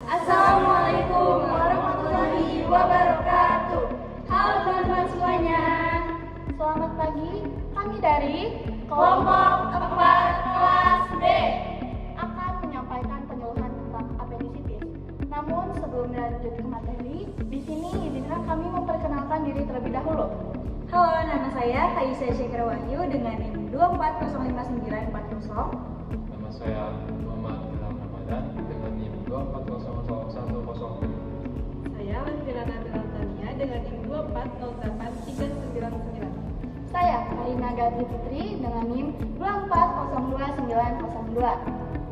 Assalamualaikum warahmatullahi wabarakatuh. Halo teman-teman semuanya. Selamat pagi, kami dari Kelompok 4 kelas B akan menyampaikan penyuluhan tentang apendisitis. Namun sebelum lanjut ke materi, di sini izinkan kami memperkenalkan diri terlebih dahulu. Halo, nama saya Kaisa Syekra Wahyu dengan NIM 24059940. Nama saya Muhammad Ilham Ramadan dengan NIM 240010. Saya Wanfirana Tania dengan NIM 2408399. Saya Karina Gadri Putri dengan NIM 2402902.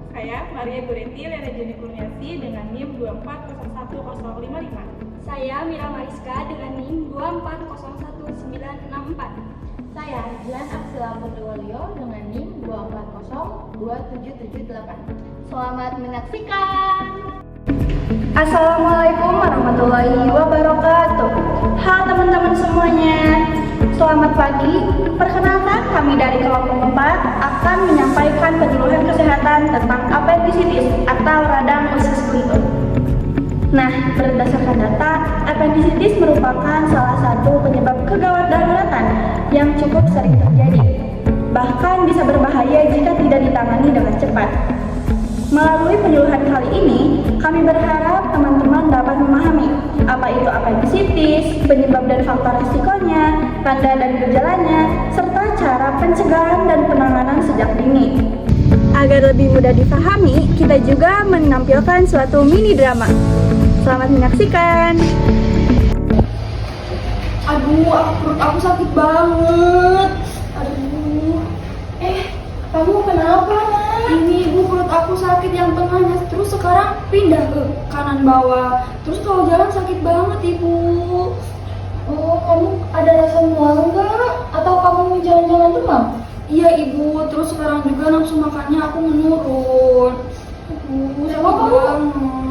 Saya Maria Guretti Lena Juni Kurniasi dengan NIM 2401055. Saya Mira Mariska dengan NIM 2401964. Saya Jilan Aksila Purwolio dengan NIM 2402778. Selamat menyaksikan. Assalamualaikum warahmatullahi wabarakatuh. Halo teman-teman semuanya. Selamat pagi. Perkenalkan, kami dari kelompok 4 akan menyampaikan penyuluhan kesehatan tentang apendisitis atau radang usus buntu. Nah, berdasarkan data, apendisitis merupakan salah satu penyebab kegawat daruratan yang cukup sering terjadi. Bahkan bisa berbahaya jika tidak ditangani dengan cepat. Melalui penyuluhan kali ini, kami berharap teman-teman dapat memahami apa itu apendisitis, penyebab dan faktor risikonya, tanda dan gejalanya, serta cara pencegahan dan penanganan sejak dini. Agar lebih mudah dipahami, kita juga menampilkan suatu mini drama. Selamat menyaksikan. Aduh, perut aku sakit banget. Aduh. Kamu kenapa, Nak? Ini Ibu, perut aku sakit yang tengahnya, terus sekarang pindah ke kanan bawah. Terus kalau jalan sakit banget, Ibu. Oh, kamu ada rasa mual enggak? Atau kamu jalan-jalan demam? Iya, Ibu. Terus sekarang juga nafsu makannya aku menurun.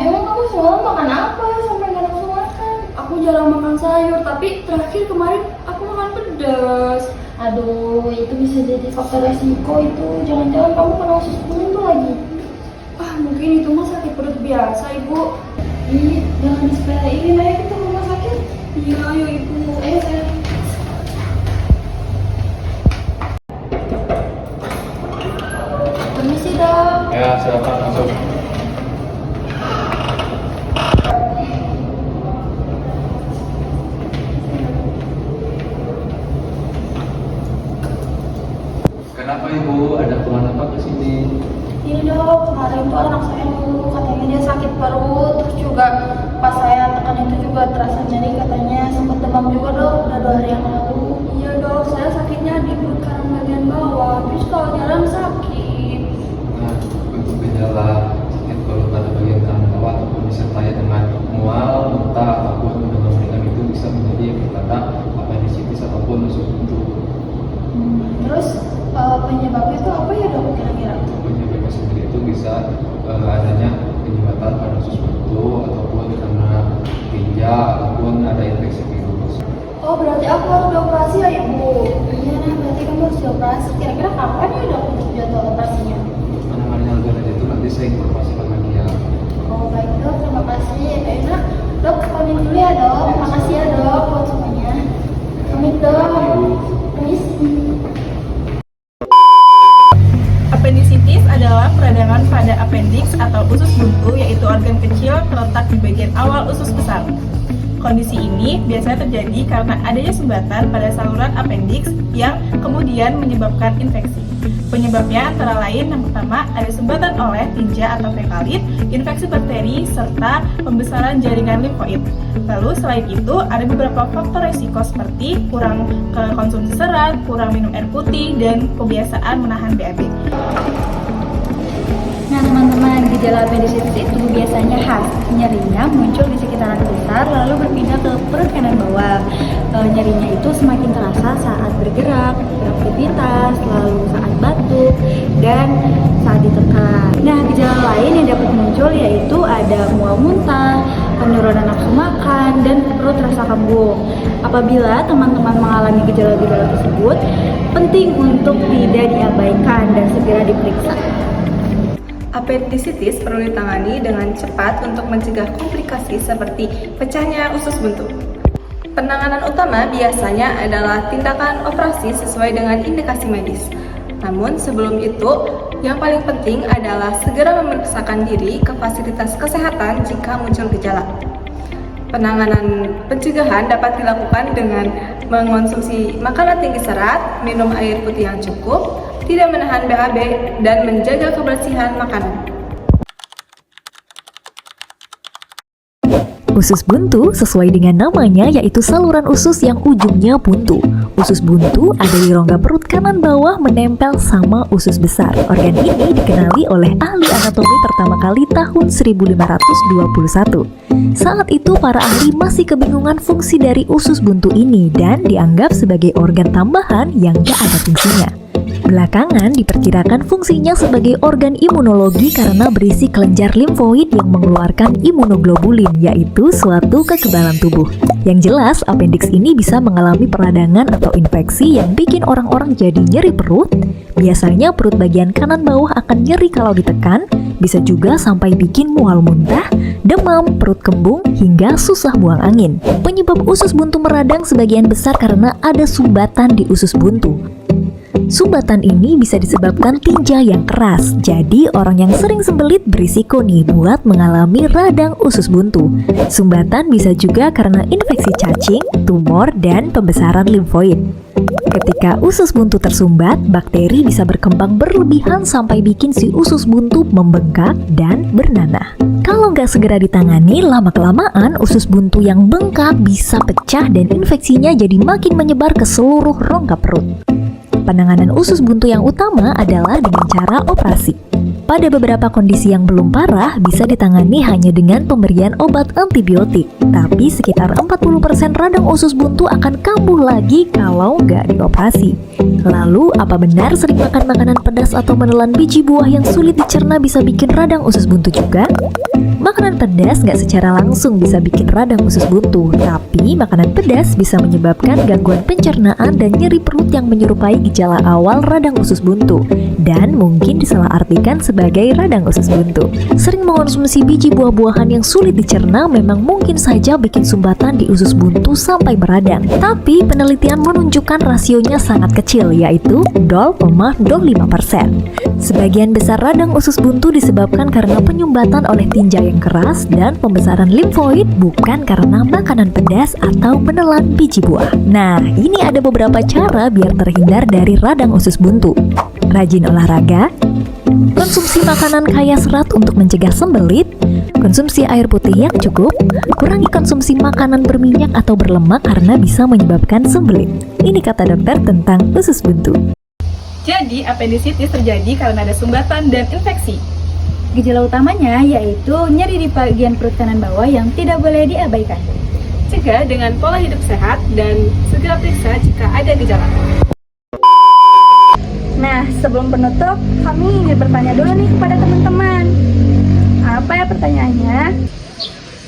Emang kamu semalam makan apa sampai nggak nafsu makan? Aku jarang makan sayur, tapi terakhir kemarin aku makan pedas. Aduh, itu bisa jadi faktor resiko itu. Jangan-jangan kamu kena usus buntu lagi. Mungkin itu mah sakit perut biasa, Ibu. Ih, jangan disepelein. Ayo kita ke rumah sakit. Iya, ayo Ibu. Ayo saya. Permisi, Dok. Ya, silakan masuk. Kenapa Ibu? Ada keluhan apa ke sini? Ini Dok, kemarin tuh anak saya dulu katanya dia sakit perut, terus juga pas saya tekan itu juga terasa nyeri, katanya sempat demam juga Dok, udah 2 hari yang lalu. Iya Dok, saya sakitnya di perut kanan bagian bawah, terus kalau jalan sakit. Nah, untuk gejala sakit perut pada bagian kanan bawah ataupun disertai dengan mual, muntah ataupun demam ringan itu bisa menjadi yang pertanda apendisitis ataupun usus buntu. Terus penyebabnya itu apa ya Dok kira-kira? Penyebabnya sendiri itu bisa adanya penyebatan pada usus buntu ataupun karena ginjal ataupun ada infeksi virus. Oh, berarti aku harus dioperasi ya Ibu? Iya, nah berarti kamu harus dioperasi. Kira-kira kapan ya Dok untuk jadwal operasinya? Penanganannya lebih lanjut itu nanti saya informasikan lagi ya. Oh baik Dok, terima kasih. Enak. Dok, pamit dulu ya Dok. Makasih ya Dok buat semuanya. Pamit Dok. Permisi. Apendisitis adalah peradangan pada appendix atau usus buntu, yaitu organ kecil terletak di bagian awal usus besar. Kondisi ini biasanya terjadi karena adanya sumbatan pada saluran appendix yang kemudian menyebabkan infeksi. Penyebabnya antara lain yang pertama ada sumbatan oleh tinja atau fekalit, infeksi bakteri, serta pembesaran jaringan limfoid. Lalu selain itu ada beberapa faktor resiko seperti kurang konsumsi serat, kurang minum air putih, dan kebiasaan menahan BAB. Nah teman-teman, gejala apendisitis itu biasanya khas. Nyerinya muncul di sekitaran pusar lalu berpindah ke perut kanan bawah. Nyerinya itu semakin terasa saat bergerak, beraktivitas, lalu saat batuk, dan saat ditekan. Nah, gejala lain yang dapat muncul yaitu ada mual muntah, penurunan nafsu makan, dan perut terasa kembung. Apabila teman-teman mengalami gejala-gejala tersebut, penting untuk tidak diabaikan dan segera diperiksa. Apendisitis perlu ditangani dengan cepat untuk mencegah komplikasi seperti pecahnya usus buntu. Penanganan utama biasanya adalah tindakan operasi sesuai dengan indikasi medis. Namun sebelum itu, yang paling penting adalah segera memeriksakan diri ke fasilitas kesehatan jika muncul gejala. Penanganan pencegahan dapat dilakukan dengan mengonsumsi makanan tinggi serat, minum air putih yang cukup, tidak menahan BAB, dan menjaga kebersihan makanan. Usus buntu sesuai dengan namanya yaitu saluran usus yang ujungnya buntu. Usus buntu ada di rongga perut kanan bawah menempel sama usus besar. Organ ini dikenali oleh ahli anatomi pertama kali tahun 1521. Saat itu para ahli masih kebingungan fungsi dari usus buntu ini dan dianggap sebagai organ tambahan yang gak ada fungsinya. Belakangan diperkirakan fungsinya sebagai organ imunologi karena berisi kelenjar limfoid yang mengeluarkan imunoglobulin, yaitu suatu kekebalan tubuh. Yang jelas, appendix ini bisa mengalami peradangan atau infeksi yang bikin orang-orang jadi nyeri perut. Biasanya perut bagian kanan bawah akan nyeri kalau ditekan, bisa juga sampai bikin mual muntah, demam, perut kembung, hingga susah buang angin. Penyebab usus buntu meradang sebagian besar karena ada sumbatan di usus buntu. Sumbatan ini bisa disebabkan tinja yang keras, jadi orang yang sering sembelit berisiko nih buat mengalami radang usus buntu. Sumbatan bisa juga karena infeksi cacing, tumor, dan pembesaran limfoid. Ketika usus buntu tersumbat, bakteri bisa berkembang berlebihan sampai bikin si usus buntu membengkak dan bernanah. Kalau nggak segera ditangani, lama-kelamaan usus buntu yang bengkak bisa pecah dan infeksinya jadi makin menyebar ke seluruh rongga perut. Penanganan usus buntu yang utama adalah dengan cara operasi. Pada beberapa kondisi yang belum parah, bisa ditangani hanya dengan pemberian obat antibiotik. Tapi sekitar 40% radang usus buntu akan kambuh lagi kalau nggak dioperasi. Lalu, apa benar sering makan makanan pedas atau menelan biji buah yang sulit dicerna bisa bikin radang usus buntu juga? Makanan pedas nggak secara langsung bisa bikin radang usus buntu, tapi makanan pedas bisa menyebabkan gangguan pencernaan dan nyeri perut yang menyerupai gejala awal radang usus buntu, dan mungkin disalahartikan sebagai radang usus buntu. Sering mengonsumsi biji buah-buahan yang sulit dicerna memang mungkin saja bikin sumbatan di usus buntu sampai meradang. Tapi penelitian menunjukkan rasionya sangat kecil, yaitu 0,05%. Sebagian besar radang usus buntu disebabkan karena penyumbatan oleh tinja yang keras dan pembesaran limfoid, bukan karena makanan pedas atau menelan biji buah. Nah, ini ada beberapa cara biar terhindar dari radang usus buntu. Rajin olahraga, konsumsi makanan kaya serat untuk mencegah sembelit, konsumsi air putih yang cukup, kurangi konsumsi makanan berminyak atau berlemak karena bisa menyebabkan sembelit. Ini kata dokter tentang usus buntu. Jadi, apendisitis terjadi karena ada sumbatan dan infeksi. Gejala utamanya yaitu nyeri di bagian perut kanan bawah yang tidak boleh diabaikan. Cegah dengan pola hidup sehat dan segera periksa jika ada gejala. Nah, sebelum penutup, kami ingin bertanya dulu nih kepada teman-teman. Apa ya pertanyaannya?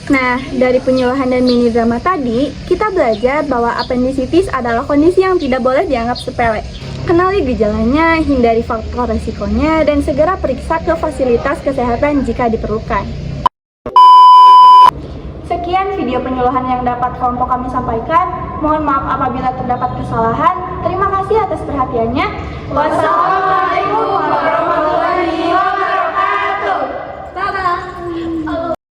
Nah, dari penyuluhan dan mini drama tadi, kita belajar bahwa apendisitis adalah kondisi yang tidak boleh dianggap sepele. Kenali gejalanya, hindari faktor resikonya, dan segera periksa ke fasilitas kesehatan jika diperlukan. Sekian video penyuluhan yang dapat kelompok kami sampaikan. Mohon maaf apabila terdapat kesalahan. Terima kasih atas perhatiannya. Wassalamualaikum.